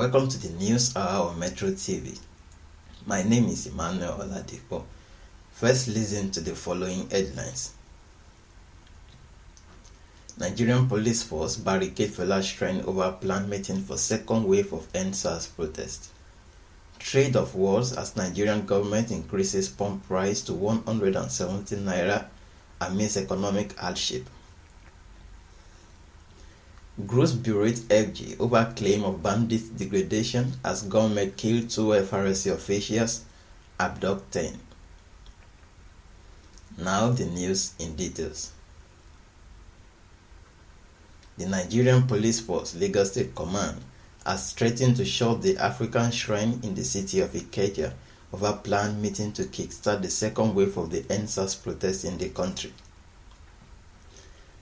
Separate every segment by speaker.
Speaker 1: Welcome to the News Hour on Metro TV. My name is Emmanuel Oladipo. First, listen to the following headlines. Nigerian police force barricade Fela'S shrine over planned meeting for second wave of EndSARS protest. Trade of wars as Nigerian government increases pump price to 170 naira amidst economic hardship. Gross berate FG over claim of bandit degradation as government killed 2 FRSC officials, abduct 10. Now the news in details. The Nigerian Police Force Lagos State Command has threatened to shut the African shrine in the city of Ikeja over planned meeting to kickstart the second wave of the EndSARS protests in the country.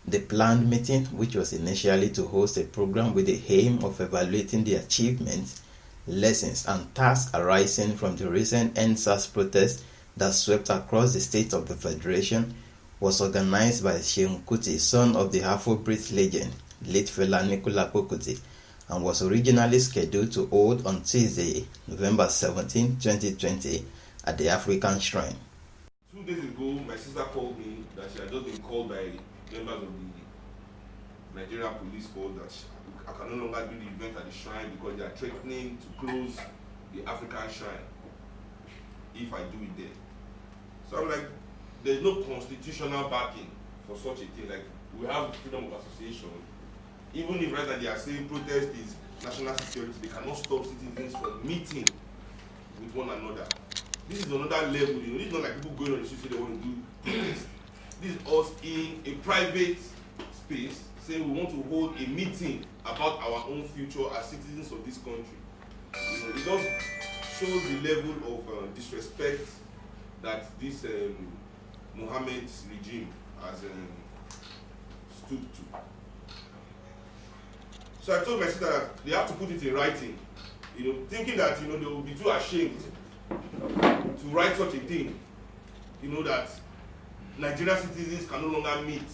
Speaker 1: The planned meeting, which was initially to host a program with the aim of evaluating the achievements, lessons, and tasks arising from the recent EndSARS protests that swept across the state of the Federation, was organized by Kuti, son of the Afrobeat legend, late Fela Anikulapo Kuti, and was originally scheduled to hold on Tuesday, November 17, 2020, at the African Shrine.
Speaker 2: 2 days ago, my sister called me that she had just been called by members of the Nigerian police force that I can no longer do the event at the shrine because they are threatening to close the African shrine if I do it there. So I'm like, there's no constitutional backing for such a thing. Like, we have freedom of association. Even if right now they are saying protest is national security, they cannot stop citizens from meeting with one another. This is another level, you know. This is not like people going on the street say they want to do this. This is us in a private space saying we want to hold a meeting about our own future as citizens of this country. You know, it just shows the level of disrespect that this Mohammed's regime has stooped to. So I told my sister that they have to put it in writing, you know, thinking that, you know, they will be too ashamed to write such a thing, you know, that Nigerian citizens can no longer meet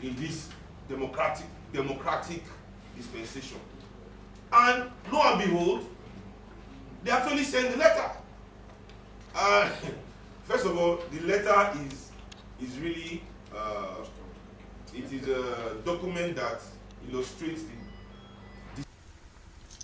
Speaker 2: in this democratic dispensation. And lo and behold, they actually sent the letter. First of all, the letter is really it is a document that illustrates the.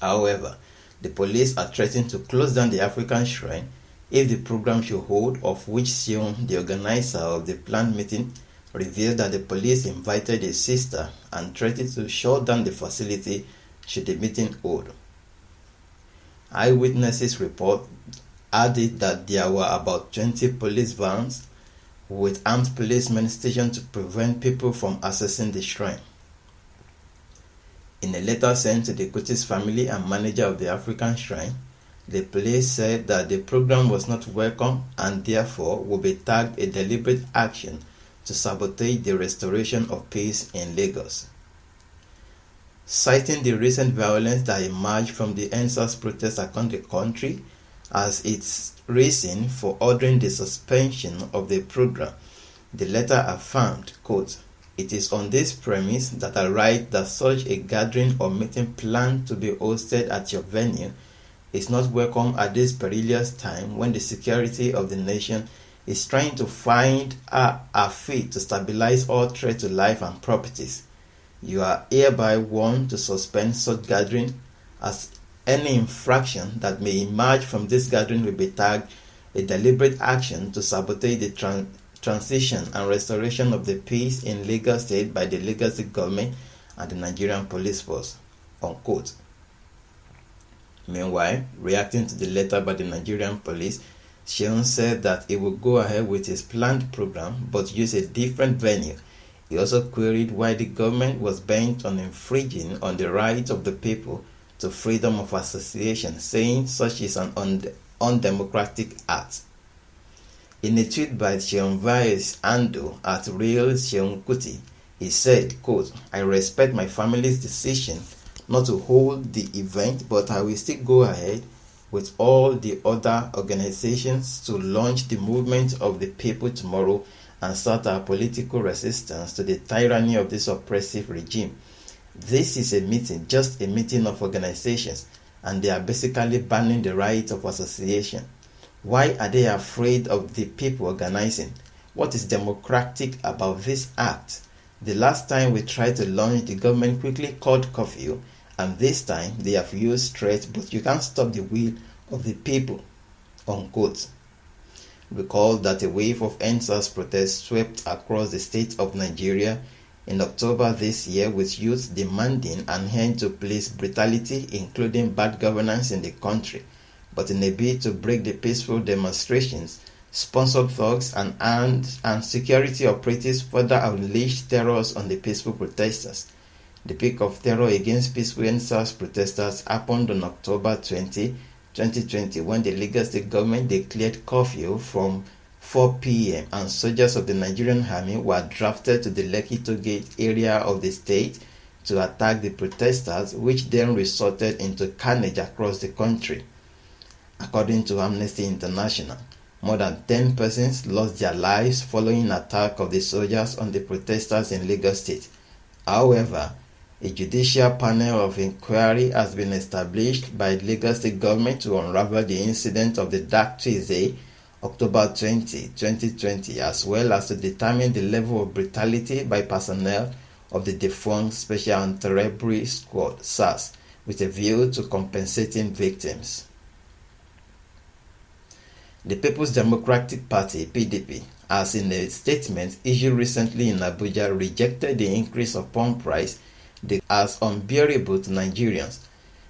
Speaker 1: However, the police are threatening to close down the African shrine if the program should hold, of which Sion, the organizer of the planned meeting, revealed that the police invited his sister and threatened to shut down the facility should the meeting hold. Eyewitnesses report added that there were about 20 police vans with armed policemen stationed to prevent people from accessing the shrine. In a letter sent to the Kuti's family and manager of the African shrine, the police said that the program was not welcome and therefore would be tagged a deliberate action to sabotage the restoration of peace in Lagos. Citing the recent violence that emerged from the EndSARS protests across the country as its reason for ordering the suspension of the program, the letter affirmed, quote, "It is on this premise that I write that such a gathering or meeting planned to be hosted at your venue is not welcome at this perilous time when the security of the nation is trying to find a feet to stabilize all threat to life and properties. You are hereby warned to suspend such gathering, as any infraction that may emerge from this gathering will be tagged a deliberate action to sabotage the transition and restoration of the peace in Lagos State by the Lagos State government and the Nigerian police force," unquote. Meanwhile, reacting to the letter by the Nigerian police, Sheon said that he would go ahead with his planned program but use a different venue. He also queried why the government was bent on infringing on the rights of the people to freedom of association, saying such is an undemocratic act. In a tweet by Sheon Vice Ando at Real Sheon Kuti, he said, quote, "I respect my family's decision not to hold the event, but I will still go ahead with all the other organizations to launch the movement of the people tomorrow and start our political resistance to the tyranny of this oppressive regime. This is a meeting, just a meeting of organizations, and they are basically banning the right of association. Why are they afraid of the people organizing? What is democratic about this act? The last time we tried to launch, the government quickly called curfew, and this time they have used threats, but you can't stop the will of the people, unquote. Recall that a wave of EndSARS protests swept across the state of Nigeria in October this year, with youth demanding an end to police brutality, including bad governance in the country. But in a bid to break the peaceful demonstrations, sponsored thugs and security operatives further unleashed terrors on the peaceful protesters. The peak of terror against peaceful EndSARS protesters happened on October 20, 2020, when the Lagos State government declared curfew from 4 p.m. and soldiers of the Nigerian army were drafted to the Lekki Tollgate area of the state to attack the protesters, which then resulted into carnage across the country. According to Amnesty International, more than 10 persons lost their lives following an attack of the soldiers on the protesters in Lagos State. However, a judicial panel of inquiry has been established by the Lagos State government to unravel the incident of the Dark Tuesday, October 20, 2020, as well as to determine the level of brutality by personnel of the defunct Special Anti-Robbery Squad, SARS, with a view to compensating victims. The People's Democratic Party, PDP, has in a statement issued recently in Abuja rejected the increase of pump price as unbearable to Nigerians.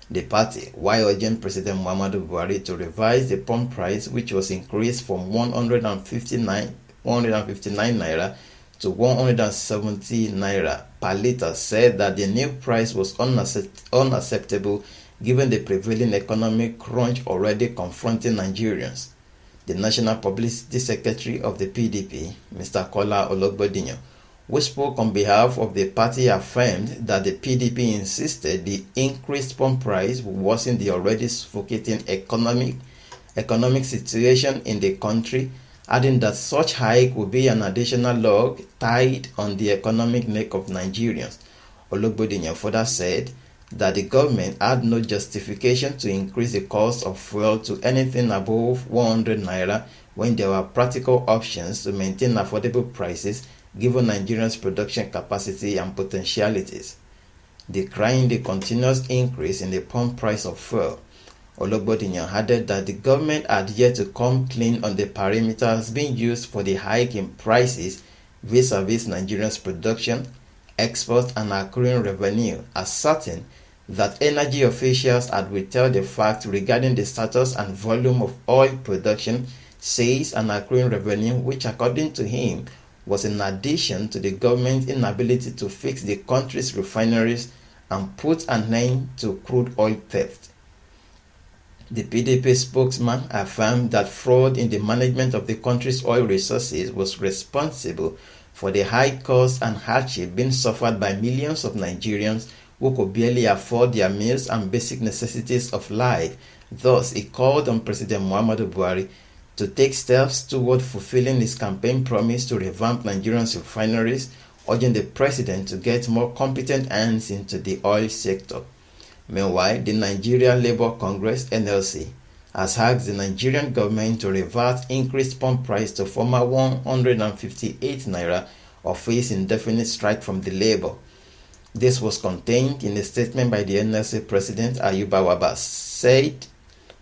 Speaker 1: The party, while urging President Muhammadu Buhari to revise the pump price, which was increased from 159 naira to 170 naira per litre, said that the new price was unacceptable given the prevailing economic crunch already confronting Nigerians. The National Publicity Secretary of the PDP, Mr. Kola Ologbodinyo, who spoke on behalf of the party, affirmed that the PDP insisted the increased pump price would worsen the already suffocating economic situation in the country, adding that such hike would be an additional log tied on the economic neck of Nigerians. Ologbodinyo further said that the government had no justification to increase the cost of fuel to anything above 100 naira when there were practical options to maintain affordable prices given Nigeria's production capacity and potentialities. Decrying the continuous increase in the pump price of fuel, Ologbodinyo added that the government had yet to come clean on the parameters being used for the hike in prices vis-a-vis Nigeria's production, export and accruing revenue, asserting that energy officials had withheld the fact regarding the status and volume of oil production, sales and accruing revenue, which according to him was in addition to the government's inability to fix the country's refineries and put an end to crude oil theft. The PDP spokesman affirmed that fraud in the management of the country's oil resources was responsible for the high cost and hardship being suffered by millions of Nigerians who could barely afford their meals and basic necessities of life. Thus, he called on President Muhammadu Buhari to take steps toward fulfilling his campaign promise to revamp Nigeria's refineries, urging the president to get more competent hands into the oil sector. Meanwhile, the Nigerian Labour Congress (NLC) has asked the Nigerian government to revert increased pump price to former 158 naira or face indefinite strike from the labor. This was contained in a statement by the NLC President Ayuba Wabba,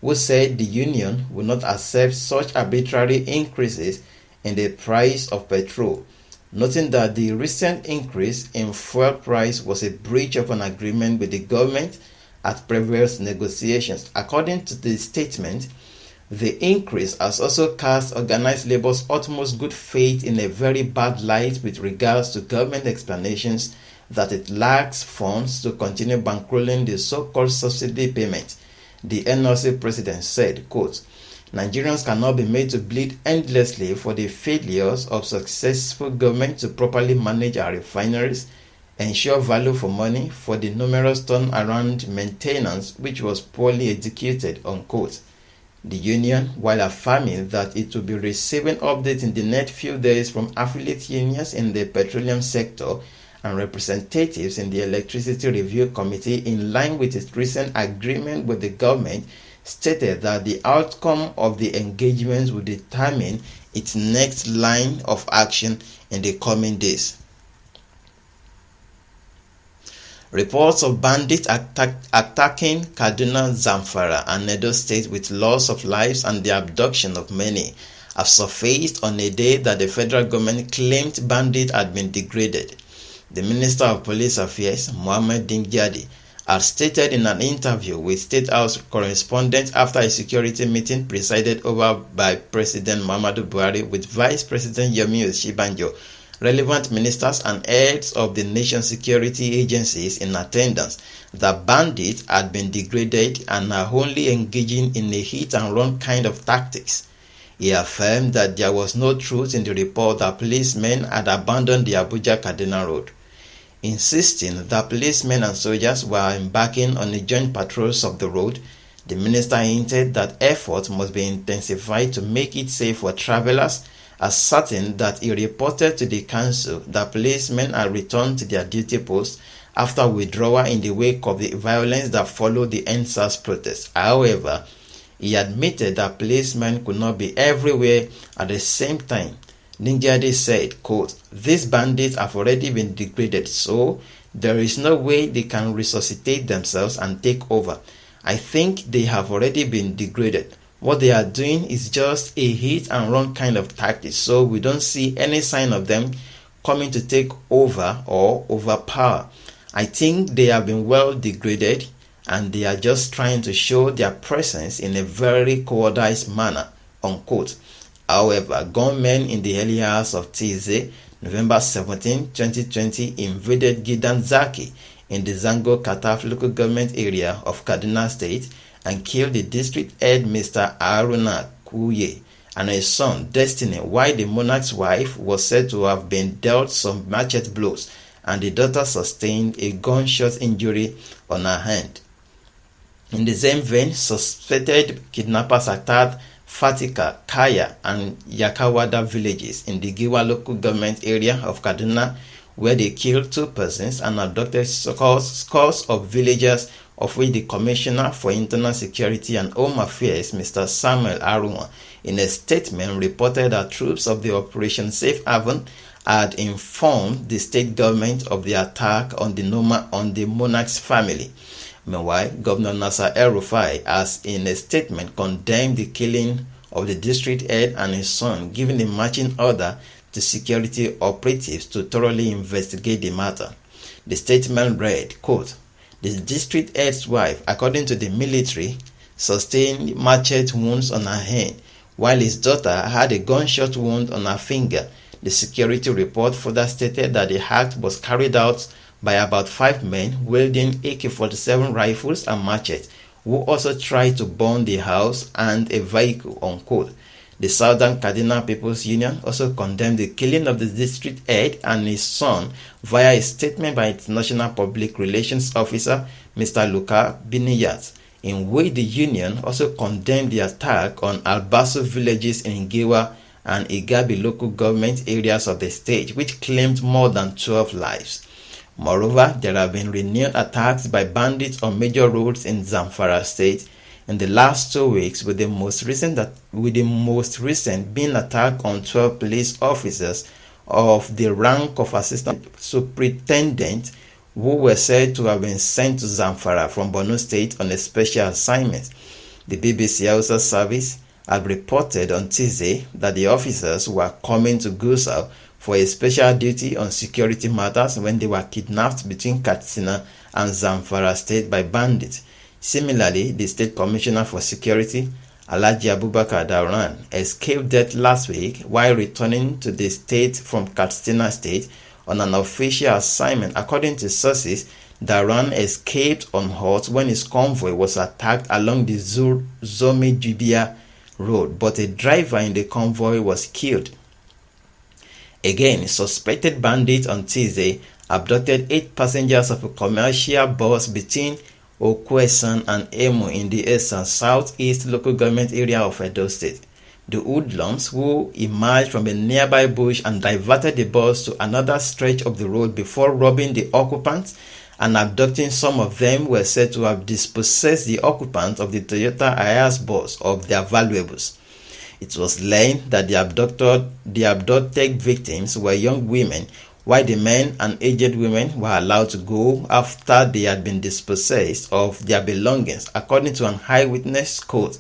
Speaker 1: who said the union would not accept such arbitrary increases in the price of petrol, noting that the recent increase in fuel price was a breach of an agreement with the government at previous negotiations. According to the statement, the increase has also cast organized labor's utmost good faith in a very bad light with regards to government explanations that it lacks funds to continue bankrolling the so-called subsidy payment. The NLC president said, quote, "Nigerians cannot be made to bleed endlessly for the failures of successful government to properly manage our refineries, ensure value for money for the numerous turnaround maintenance which was poorly executed," unquote. The union, while affirming that it will be receiving updates in the next few days from affiliate unions in the petroleum sector, and representatives in the Electricity Review Committee, in line with its recent agreement with the government, stated that the outcome of the engagements will determine its next line of action in the coming days. Reports of bandits attacking Kaduna, Zamfara, and Edo State with loss of lives and the abduction of many have surfaced on a day that the federal government claimed bandits had been degraded. The Minister of Police Affairs, Mohammed Dingyadi, had stated in an interview with State House correspondents after a security meeting presided over by President Muhammadu Buhari with Vice President Yomi Osinbajo, relevant ministers and heads of the nation's security agencies in attendance, that bandits had been degraded and are only engaging in a hit-and-run kind of tactics. He affirmed that there was no truth in the report that policemen had abandoned the Abuja-Kaduna road, insisting that policemen and soldiers were embarking on a joint patrols of the road. The minister hinted that efforts must be intensified to make it safe for travelers, asserting that he reported to the council that policemen had returned to their duty posts after withdrawal in the wake of the violence that followed the EndSARS protest. However, he admitted that policemen could not be everywhere at the same time. Dingyadi said, quote, "These bandits have already been degraded, so there is no way they can resuscitate themselves and take over. I think they have already been degraded. What they are doing is just a hit-and-run kind of tactic, so we don't see any sign of them coming to take over or overpower. I think they have been well degraded, and they are just trying to show their presence in a very coordinated manner," unquote. However, gunmen in the early hours of Tuesday, November 17, 2020, invaded Gidan Zaki in the Zango Kataf local government area of Kaduna State and killed the district head, Mr. Haruna Kuye, and his son, Destiny, while the monarch's wife was said to have been dealt some machete blows and the daughter sustained a gunshot injury on her hand. In the same vein, suspected kidnappers attacked Fatika, Kaya, and Yakawada villages in the Giwa local government area of Kaduna, where they killed 2 persons and abducted scores of villagers, of which the Commissioner for Internal Security and Home Affairs, Mr. Samuel Arunwa, in a statement reported that troops of the Operation Safe Haven had informed the state government of the attack on the monarch's family. Meanwhile, Governor Nasser El-Rufai has in a statement condemned the killing of the district head and his son, giving a marching order to security operatives to thoroughly investigate the matter. The statement read, quote, "The district head's wife, according to the military, sustained machete wounds on her hand, while his daughter had a gunshot wound on her finger." The security report further stated that the act was carried out by about 5 men wielding AK-47 rifles and machetes, who also tried to burn the house and a vehicle, unquote. The Southern Kaduna People's Union also condemned the killing of the district head and his son via a statement by its National Public Relations Officer, Mr. Luka Biniyat, in which the union also condemned the attack on Albasu villages in Giwa and Igabi local government areas of the state, which claimed more than 12 lives. Moreover, there have been renewed attacks by bandits on major roads in Zamfara state in the last 2 weeks, with the most recent being attack on 12 police officers of the rank of assistant superintendent who were said to have been sent to Zamfara from Borno State on a special assignment. The BBC Hausa service had reported on Tuesday that the officers were coming to Gusau for a special duty on security matters when they were kidnapped between Katsina and Zamfara state by bandits. Similarly, the State Commissioner for Security, Alhaji Abubakar Dauran, escaped death last week while returning to the state from Katsina state on an official assignment. According to sources, Dauran escaped unhurt when his convoy was attacked along the Zomi-Jibia road, but a driver in the convoy was killed. Again, suspected bandits on Tuesday abducted 8 passengers of a commercial bus between Okwesan and Emu in the eastern southeast local government area of Edo State. The hoodlums, who emerged from a nearby bush and diverted the bus to another stretch of the road before robbing the occupants and abducting some of them, were said to have dispossessed the occupants of the Toyota Hiace bus of their valuables. It was learned that the abducted victims were young women, while the men and aged women were allowed to go after they had been dispossessed of their belongings. According to an eyewitness, quote,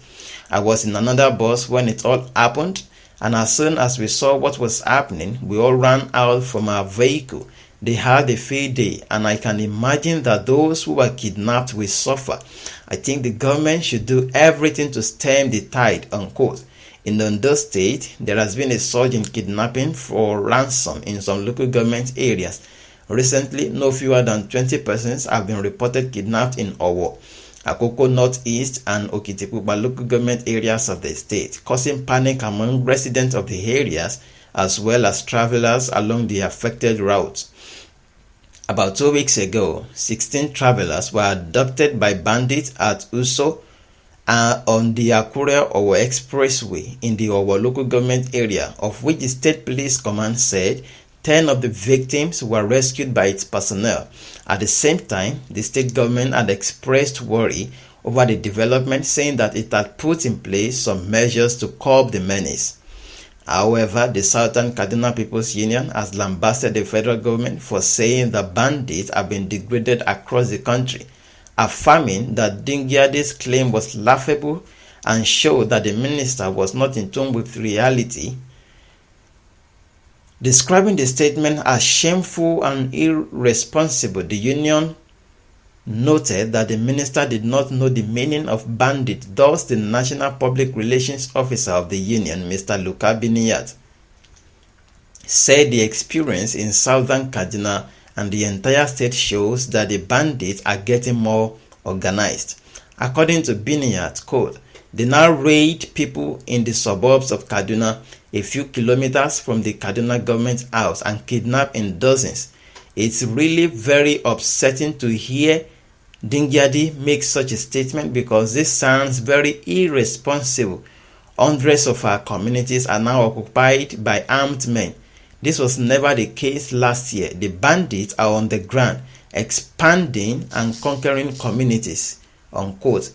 Speaker 1: "I was in another bus when it all happened, and as soon as we saw what was happening, we all ran out from our vehicle. They had a field day, and I can imagine that those who were kidnapped will suffer. I think the government should do everything to stem the tide," unquote. In Ondo State, there has been a surge in kidnapping for ransom in some local government areas. Recently, no fewer than 20 persons have been reported kidnapped in Owo, Akoko Northeast, and Okitipupa local government areas of the state, causing panic among residents of the areas as well as travelers along the affected routes. About 2 weeks ago, 16 travelers were abducted by bandits at Uso on the Akure-Owo Expressway in the Owo local government area, of which the State Police Command said 10 of the victims were rescued by its personnel. At the same time, the state government had expressed worry over the development, saying that it had put in place some measures to curb the menace. However, the Southern Kaduna People's Union has lambasted the federal government for saying that bandits have been degraded across the country, affirming that Dingyadi's claim was laughable and showed that the minister was not in tune with reality. Describing the statement as shameful and irresponsible, the union noted that the minister did not know the meaning of bandit. Thus, the National Public Relations Officer of the union, Mr. Luka Biniyat, said the experience in southern Kaduna and the entire state shows that the bandits are getting more organized. According to Biniyat, quote, "They now raid people in the suburbs of Kaduna, a few kilometers from the Kaduna government house, and kidnap in dozens. It's really very upsetting to hear Dingyadi make such a statement because this sounds very irresponsible. Hundreds of our communities are now occupied by armed men. This was never the case last year. The bandits are on the ground, expanding and conquering communities," unquote.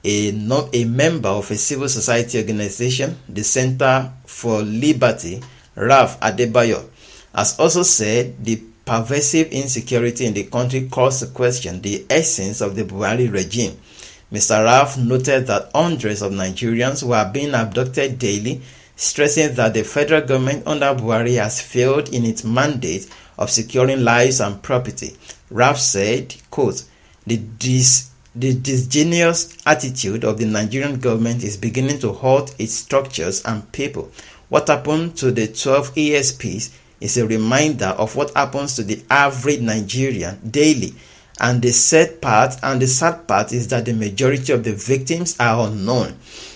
Speaker 1: A member of a civil society organization, the Center for Liberty, Ralph Adebayo, has also said the pervasive insecurity in the country calls to question the essence of the Buhari regime. Mr. Ralph noted that hundreds of Nigerians were being abducted daily, stressing that the federal government under Buhari has failed in its mandate of securing lives and property. Ralph said, quote, the disingenuous attitude of the Nigerian government is beginning to hurt its structures and people. What happened to the 12 ESPs is a reminder of what happens to the average Nigerian daily. And the sad part is that the majority of the victims are unknown.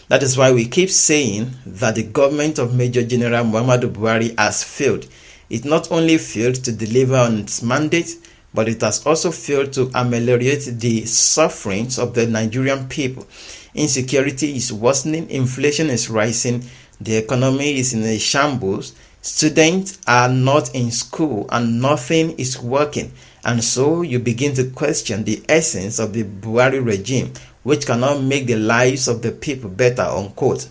Speaker 1: That is why we keep saying that the government of Major General Muhammadu Buhari has failed. It not only failed to deliver on its mandate, but it has also failed to ameliorate the sufferings of the Nigerian people. Insecurity is worsening, inflation is rising, the economy is in a shambles, students are not in school, and nothing is working. And so you begin to question the essence of the Buhari regime, which cannot make the lives of the people better, unquote.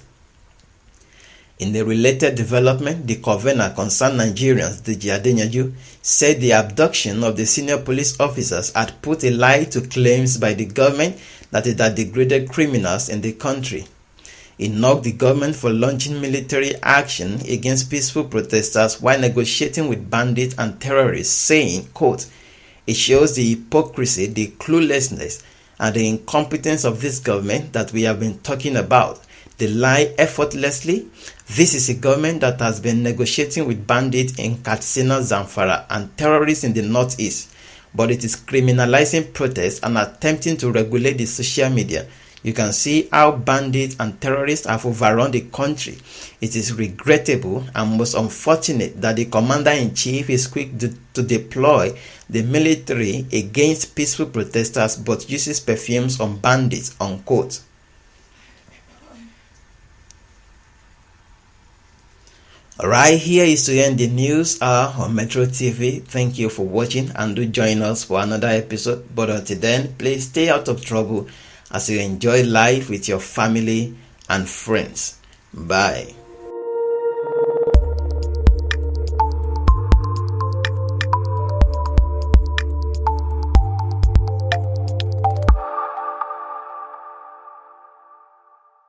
Speaker 1: In a related development, the convener concerned Nigerians, Deji Adenyaju, said the abduction of the senior police officers had put a lie to claims by the government that it had degraded criminals in the country. He knocked the government for launching military action against peaceful protesters while negotiating with bandits and terrorists, saying, quote, "It shows the hypocrisy, the cluelessness, and the incompetence of this government that we have been talking about. They lie effortlessly. This is a government that has been negotiating with bandits in Katsina, Zamfara, and terrorists in the northeast, but it is criminalizing protests and attempting to regulate the social media. You can see how bandits and terrorists have overrun the country. It is regrettable and most unfortunate that the commander-in-chief is quick to deploy the military against peaceful protesters but uses perfumes on bandits," unquote. Right here is to end the news hour on Metro TV. Thank you for watching and do join us for another episode. But until then, please stay out of trouble as you enjoy life with your family and friends. Bye.